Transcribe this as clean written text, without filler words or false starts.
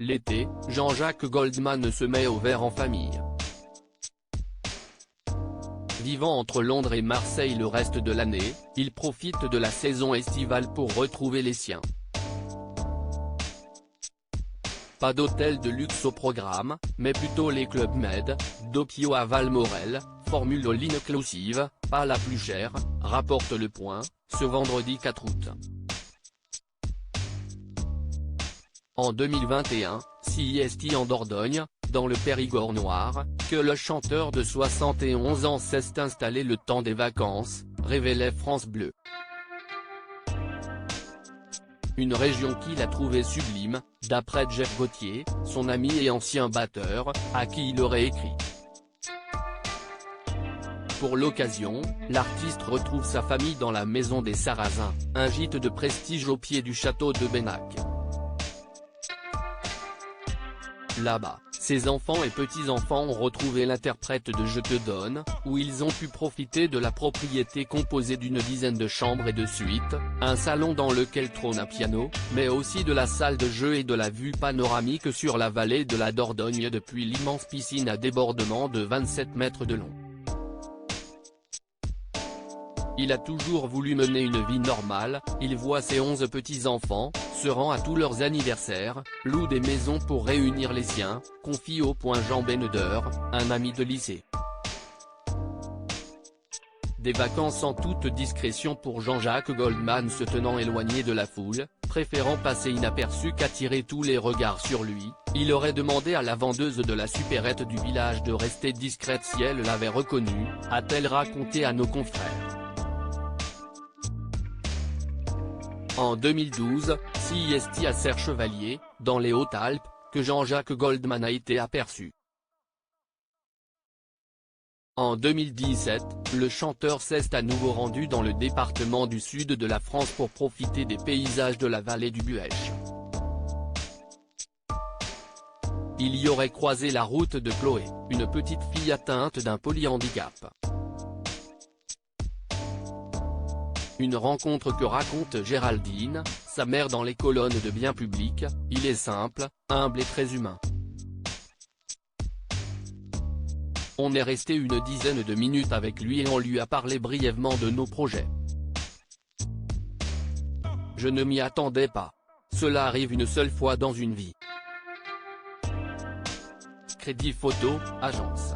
L'été, Jean-Jacques Goldman se met au vert en famille. Vivant entre Londres et Marseille le reste de l'année, il profite de la saison estivale pour retrouver les siens. Pas d'hôtel de luxe au programme, mais plutôt les Club Med, d'Oppio à Valmorel, formule all inclusive, pas la plus chère, rapporte Le Point, ce vendredi 4 août. En 2021, CIST en Dordogne, dans le Périgord noir, que le chanteur de 71 ans s'est installé le temps des vacances, révélait France Bleu. Une région qu'il a trouvée sublime, d'après Jeff Gauthier, son ami et ancien batteur, à qui il aurait écrit. Pour l'occasion, l'artiste retrouve sa famille dans la Maison des Sarrasins, un gîte de prestige au pied du château de Bennac. Là-bas, ses enfants et petits-enfants ont retrouvé l'interprète de Je te donne, où ils ont pu profiter de la propriété composée d'une dizaine de chambres et de suites, un salon dans lequel trône un piano, mais aussi de la salle de jeu et de la vue panoramique sur la vallée de la Dordogne depuis l'immense piscine à débordement de 27 mètres de long. Il a toujours voulu mener une vie normale, il voit ses 11 petits-enfants, se rend à tous leurs anniversaires, loue des maisons pour réunir les siens, confie au Point Jean Beneder, un ami de lycée. Des vacances en toute discrétion pour Jean-Jacques Goldman, se tenant éloigné de la foule, préférant passer inaperçu qu'attirer tous les regards sur lui, il aurait demandé à la vendeuse de la supérette du village de rester discrète si elle l'avait reconnu, a-t-elle raconté à nos confrères. En 2012, CIST à Serre-Chevalier, dans les Hautes-Alpes, que Jean-Jacques Goldman a été aperçu. En 2017, le chanteur s'est à nouveau rendu dans le département du sud de la France pour profiter des paysages de la vallée du Buëch. Il y aurait croisé la route de Chloé, une petite fille atteinte d'un polyhandicap. Une rencontre que raconte Géraldine, sa mère dans les colonnes de Bien Public, il est simple, humble et très humain. On est resté une dizaine de minutes avec lui et on lui a parlé brièvement de nos projets. Je ne m'y attendais pas. Cela arrive une seule fois dans une vie. Crédit Photo, agence.